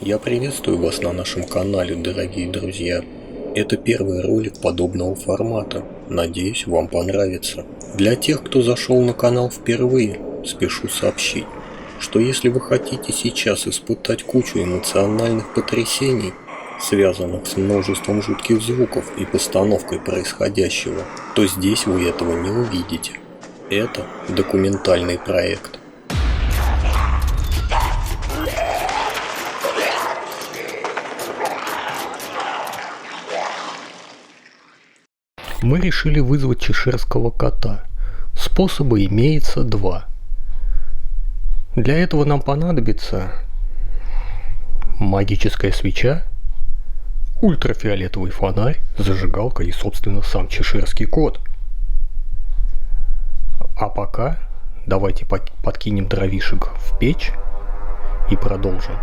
Я приветствую вас на нашем канале, дорогие друзья. Это первый ролик подобного формата. Надеюсь, вам понравится. Для тех, кто зашел на канал впервые, спешу сообщить, что если вы хотите сейчас испытать кучу эмоциональных потрясений, связанных с множеством жутких звуков и постановкой происходящего, то здесь вы этого не увидите. Это документальный проект. Мы решили вызвать чеширского кота. Способа имеется два. Для этого нам понадобится магическая свеча, ультрафиолетовый фонарь, зажигалка и, собственно, сам чеширский кот. А пока давайте подкинем дровишек в печь и продолжим.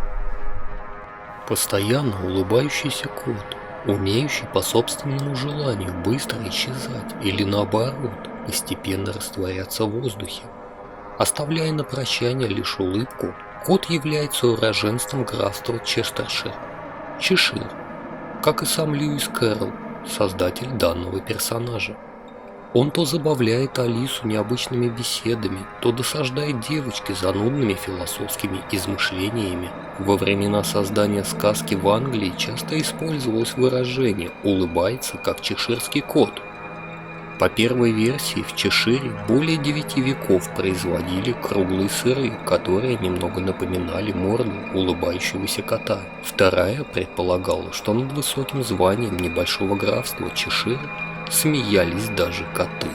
Постоянно улыбающийся кот, умеющий по собственному желанию быстро исчезать или наоборот, постепенно растворяться в воздухе. Оставляя на прощание лишь улыбку, кот является уроженцем графства Честершир, Чешир, как и сам Льюис Кэрролл, создатель данного персонажа. Он то забавляет Алису необычными беседами, то досаждает девочке занудными философскими измышлениями. Во времена создания сказки в Англии часто использовалось выражение «улыбается, как чеширский кот». По первой версии в Чешире более 9 веков производили круглые сыры, которые немного напоминали морду улыбающегося кота. Вторая предполагала, что над высоким званием небольшого графства Чешир смеялись даже коты.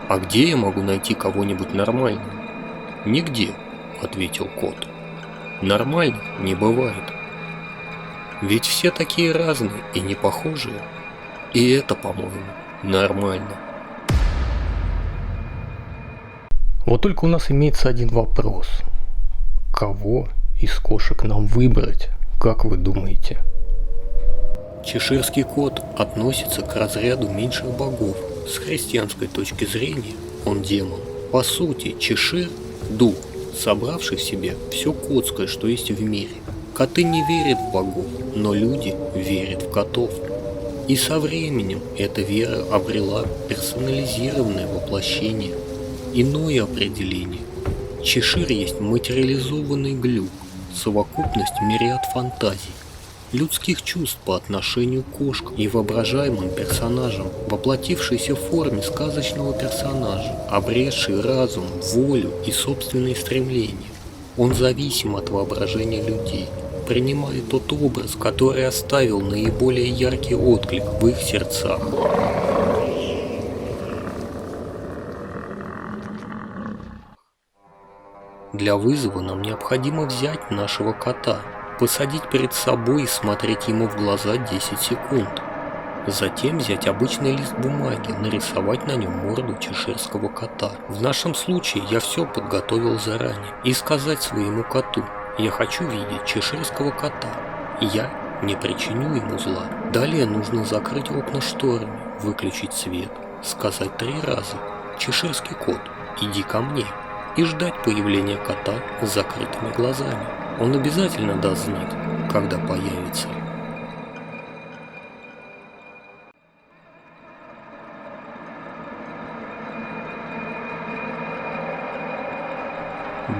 «А где я могу найти кого-нибудь нормального?» «Нигде», — ответил кот. «Нормально не бывает. Ведь все такие разные и не похожие. И это, по-моему, нормально». Вот только у нас имеется один вопрос. Кого из кошек нам выбрать, как вы думаете? Чеширский кот относится к разряду меньших богов. С христианской точки зрения он демон. По сути, Чешир – дух, собравший в себе все котское, что есть в мире. Коты не верят в богов, но люди верят в котов. И со временем эта вера обрела персонализированное воплощение. Иное определение. Чешир есть материализованный глюк, совокупность мириад фантазий, людских чувств по отношению к кошкам и воображаемым персонажам, воплотившийся в форме сказочного персонажа, обретший разум, волю и собственные стремления. Он зависим от воображения людей, принимая тот образ, который оставил наиболее яркий отклик в их сердцах. Для вызова нам необходимо взять нашего кота, посадить перед собой и смотреть ему в глаза 10 секунд. Затем взять обычный лист бумаги, нарисовать на нем морду чеширского кота. В нашем случае я все подготовил заранее. И сказать своему коту: «Я хочу видеть чеширского кота. Я не причиню ему зла». Далее нужно закрыть окна шторами, выключить свет, сказать 3 раза: «Чеширский кот, иди ко мне», и ждать появления кота с закрытыми глазами. Он обязательно даст знать, когда появится.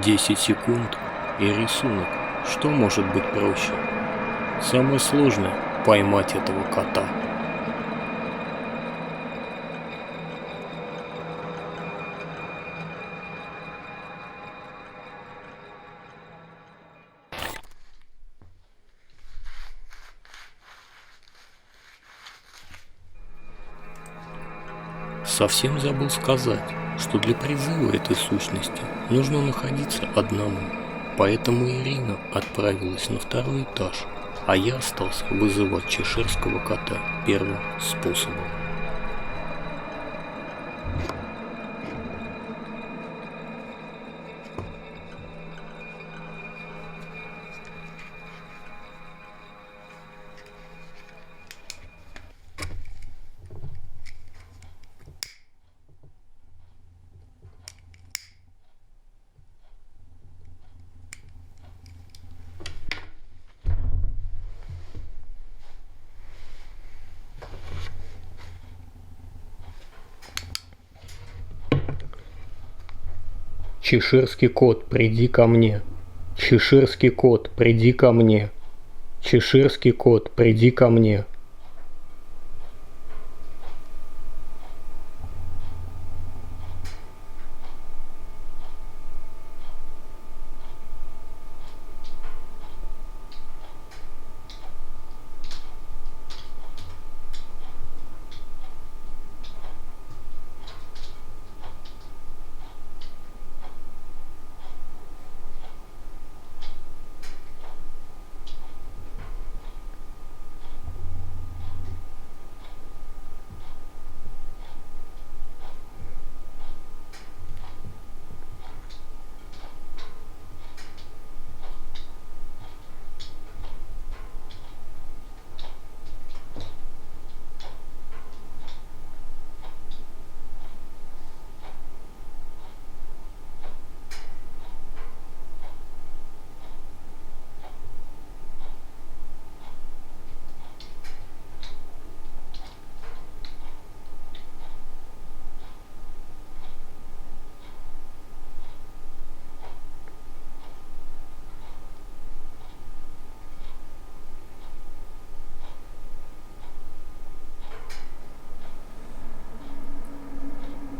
«10 секунд и рисунок. Что может быть проще? Самое сложное – поймать этого кота». Совсем забыл сказать, что для призыва этой сущности нужно находиться одному. Поэтому Ирина отправилась на 2-й этаж, а я остался вызывать чеширского кота первым способом. Чеширский кот, приди ко мне. Чеширский кот, приди ко мне. Чеширский кот, приди ко мне.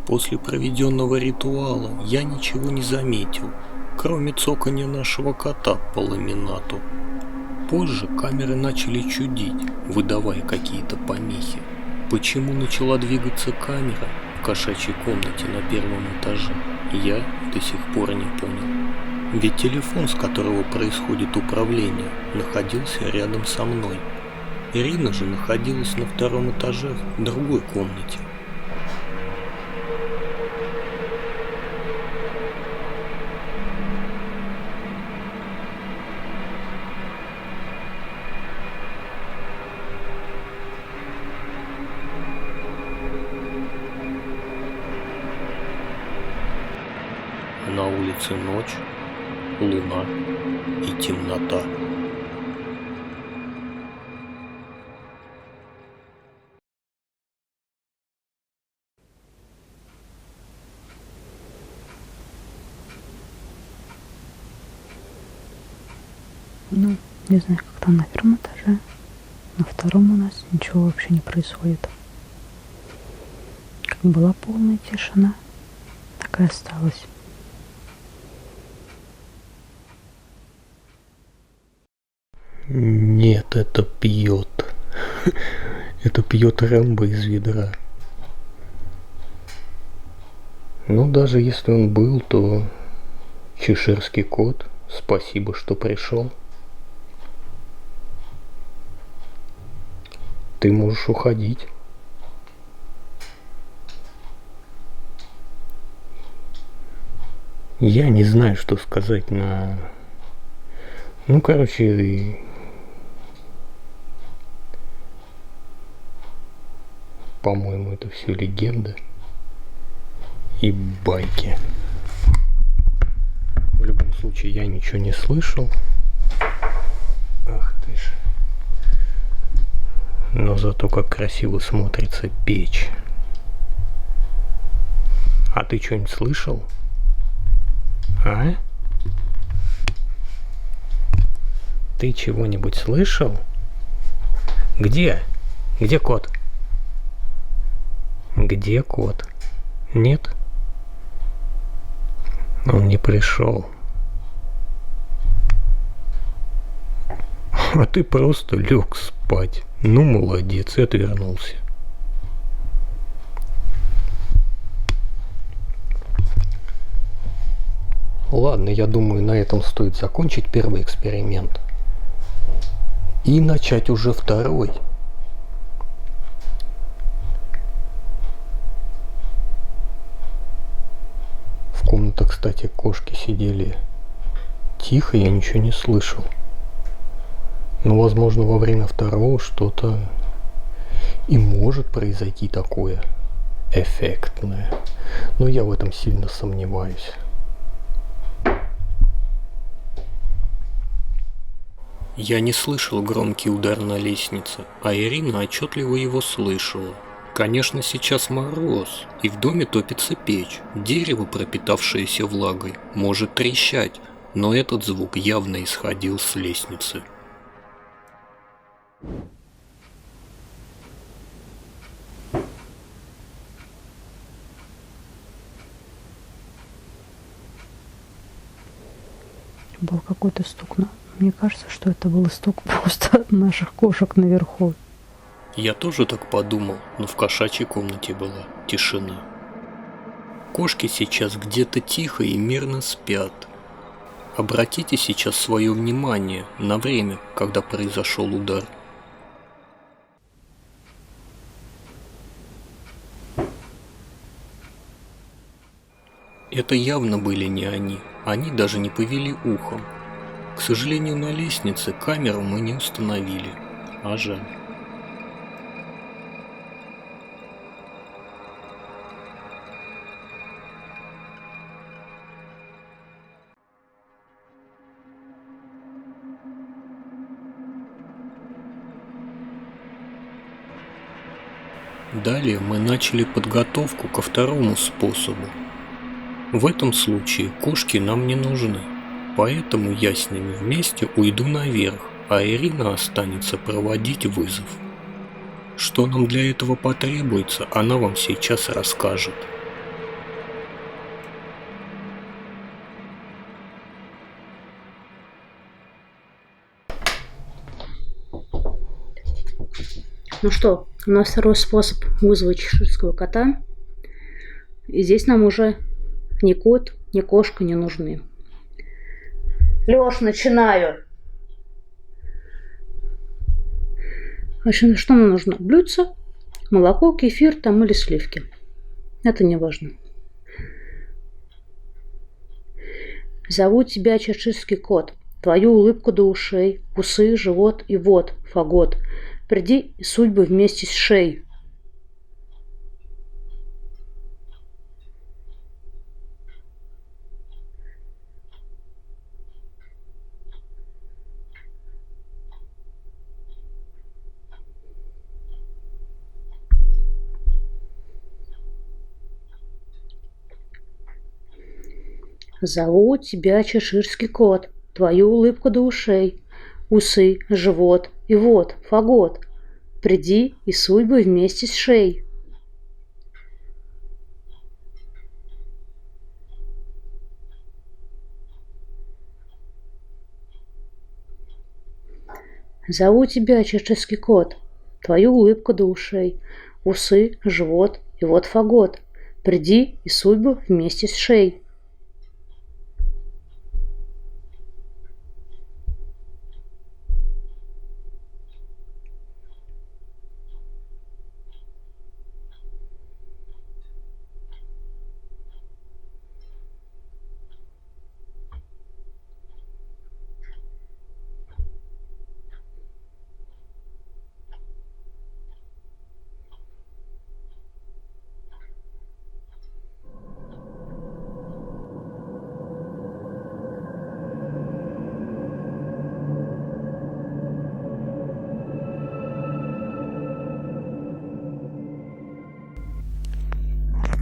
После проведенного ритуала я ничего не заметил, кроме цоканья нашего кота по ламинату. Позже камеры начали чудить, выдавая какие-то помехи. Почему начала двигаться камера в кошачьей комнате на первом этаже, я до сих пор не понял. Ведь телефон, с которого происходит управление, находился рядом со мной. Ирина же находилась на втором этаже в другой комнате. На улице ночь, луна и темнота. Ну, не знаю, как там на первом этаже. На втором у нас ничего вообще не происходит. Как была полная тишина, так и осталась. Нет, это пьет. Это пьет Рэмбо из ведра. Ну, даже если он был, то чеширский кот, спасибо, что пришел. Ты можешь уходить. Я не знаю, что сказать на... Ну, короче, по-моему, это все легенда и байки. В любом случае, я ничего не слышал. Ах ты ж. Но зато как красиво смотрится печь. А ты что-нибудь слышал? А? Ты чего-нибудь слышал? Где? Где кот? Где кот? Нет? Он не пришел. А ты просто лег спать. Ну, молодец, и отвернулся. Ладно, я думаю, на этом стоит закончить первый эксперимент. И начать уже второй. В комнате, кстати, кошки сидели тихо, я ничего не слышал. Но, возможно, во время второго что-то и может произойти такое эффектное. Но я в этом сильно сомневаюсь. Я не слышал громкий удар на лестнице, а Ирина отчетливо его слышала. Конечно, сейчас мороз, и в доме топится печь. Дерево, пропитавшееся влагой, может трещать, но этот звук явно исходил с лестницы. Был какой-то стук, но мне кажется, что это был стук просто от наших кошек наверху. Я тоже так подумал, но в кошачьей комнате была тишина. Кошки сейчас где-то тихо и мирно спят. Обратите сейчас свое внимание на время, когда произошел удар. Это явно были не они даже не повели ухом. К сожалению, на лестнице камеру мы не установили, а жаль. Далее мы начали подготовку ко второму способу. В этом случае кошки нам не нужны, поэтому я с ними вместе уйду наверх, а Ирина останется проводить вызов. Что нам для этого потребуется, она вам сейчас расскажет. Ну что, у нас второй способ вызвать чеширского кота. И здесь нам уже ни кот, ни кошка не нужны. Лёш, начинаю. В общем, что нам нужно? Блюдце, молоко, кефир там или сливки. Это не важно. Зову тебя чеширский кот. Твою улыбку до ушей, усы, живот и вот, фагот. Приди и судьбы вместе с шеей. Зову тебя чеширский кот. Твою улыбку до ушей, усы, живот и вот, фагот. Приди и судьбы вместе с шеей. Зову тебя, чеширский кот. Твою улыбку до ушей, усы, живот и вот фагот. Приди и судьбы вместе с шеей.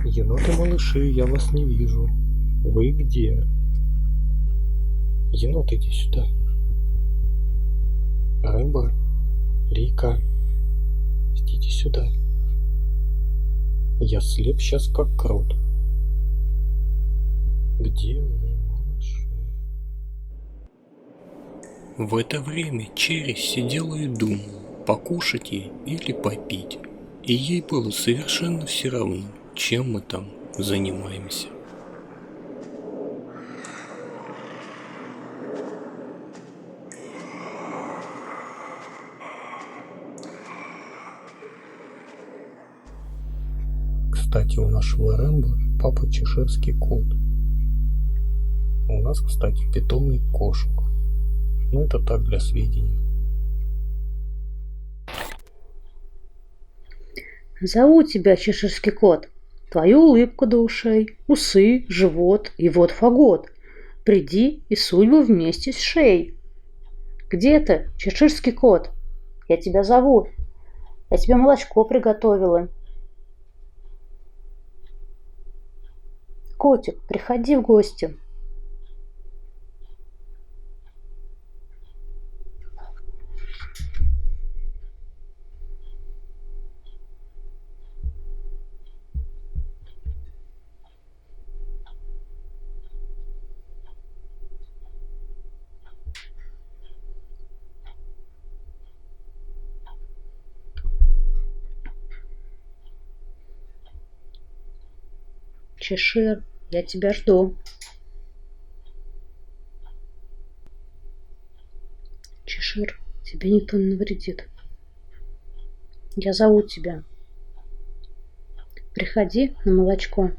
Еноты-малыши, я вас не вижу. Вы где? Енот, иди сюда. Рыба, Рика, идите сюда. Я слеп сейчас как крот. Где вы, малыши? В это время Черри сидела и думала, покушать ей или попить. И ей было совершенно все равно, чем мы там занимаемся. Кстати, у нашего Рэмбо папа чеширский кот. У нас, кстати, питомник кошек. Ну, это так, для сведения. Зову тебя, чеширский кот. Твою улыбку до ушей, усы, живот и вот фагот. Приди и судьбу вместе с шеей. Где ты, чеширский кот? Я тебя зову. Я тебе молочко приготовила. котик, приходи в гости. Чешир, я тебя жду. Чешир, тебе никто не навредит. Я зову тебя. Приходи на молочко.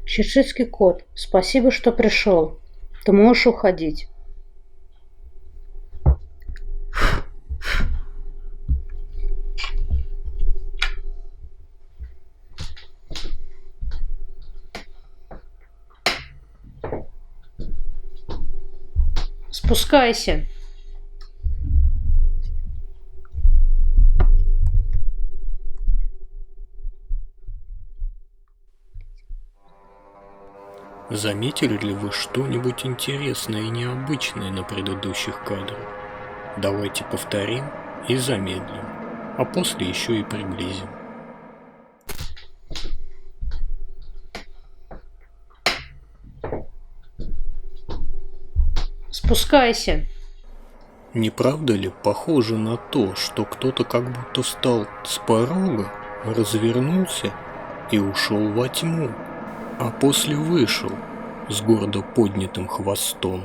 Чеширский кот, спасибо, что пришел. Ты можешь уходить. Спускайся. Заметили ли вы что-нибудь интересное и необычное на предыдущих кадрах? Давайте повторим и замедлим, а после еще и приблизим. Спускайся. Не правда ли похоже на то, что кто-то как будто встал с порога, развернулся и ушел во тьму, а после вышел с гордо поднятым хвостом?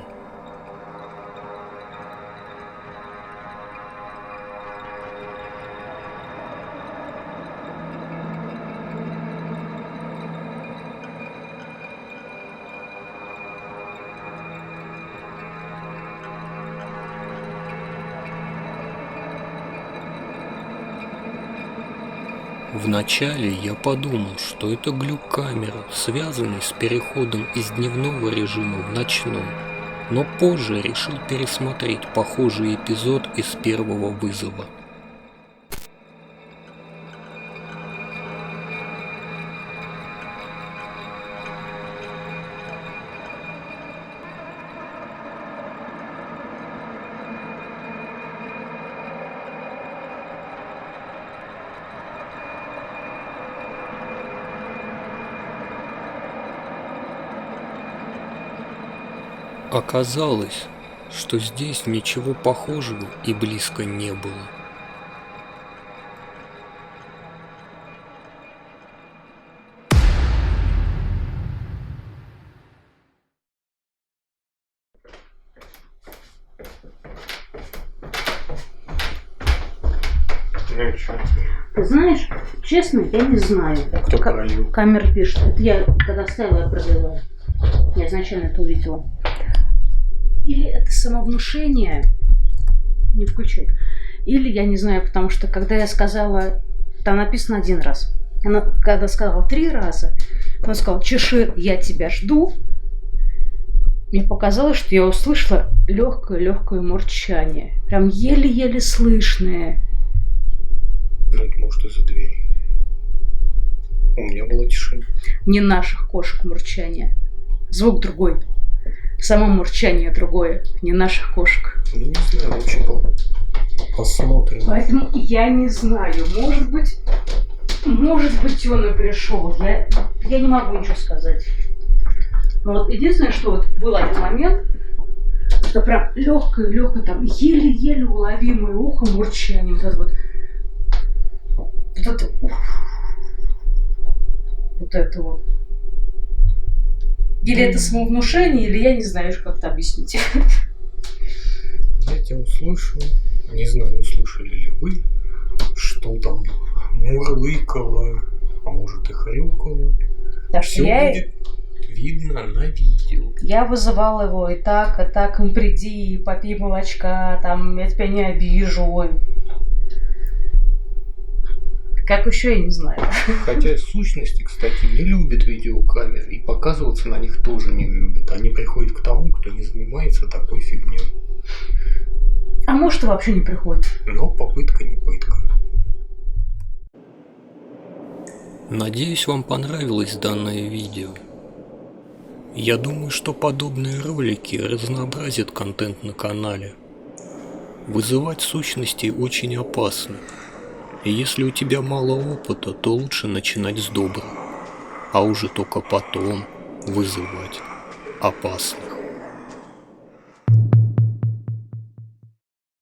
Вначале я подумал, что это глюк камеры, связанный с переходом из дневного режима в ночной, но позже решил пересмотреть похожий эпизод из первого вызова. Оказалось, что здесь ничего похожего и близко не было. Ты знаешь, честно, я не знаю. А кто пролил? Камера пишет. Это я, когда ставила, я пролила. Я изначально это увидела. Или это самовнушение, не включай. Или я не знаю, потому что когда я сказала, там написано 1 раз. Она, когда сказала 3 раза, он сказал: Чешир, я тебя жду. Мне показалось, что я услышала легкое мурчание. Прям еле-еле слышное. Ну, это может из-за двери. У меня была тишина. Не наших кошек мурчание. Звук другой. Само мурчание другое. Не наших кошек. Ну, не знаю, лучше посмотрим. Поэтому я не знаю. Может быть он и пришел. Я не могу ничего сказать. Но вот единственное, что вот был один момент, это прям легкое, там еле-еле уловимое ухо мурчание. Вот это вот. Или это самовнушение, или я не знаю, как это объяснить. Я тебя услышал. Не знаю, услышали ли вы, что там мурлыкало, а может и хрюкало. Так все будет видно на видео. Я вызывала его и так, им приди, попей молочка, там, я тебя не обижу. Как еще, я не знаю. Хотя сущности, кстати, не любят видеокамеры, и показываться на них тоже не любят. Они приходят к тому, кто не занимается такой фигней. А может, и вообще не приходит. Но попытка не пытка. Надеюсь, вам понравилось данное видео. Я думаю, что подобные ролики разнообразят контент на канале. Вызывать сущности очень опасно. И если у тебя мало опыта, то лучше начинать с доброго, а уже только потом вызывать опасно.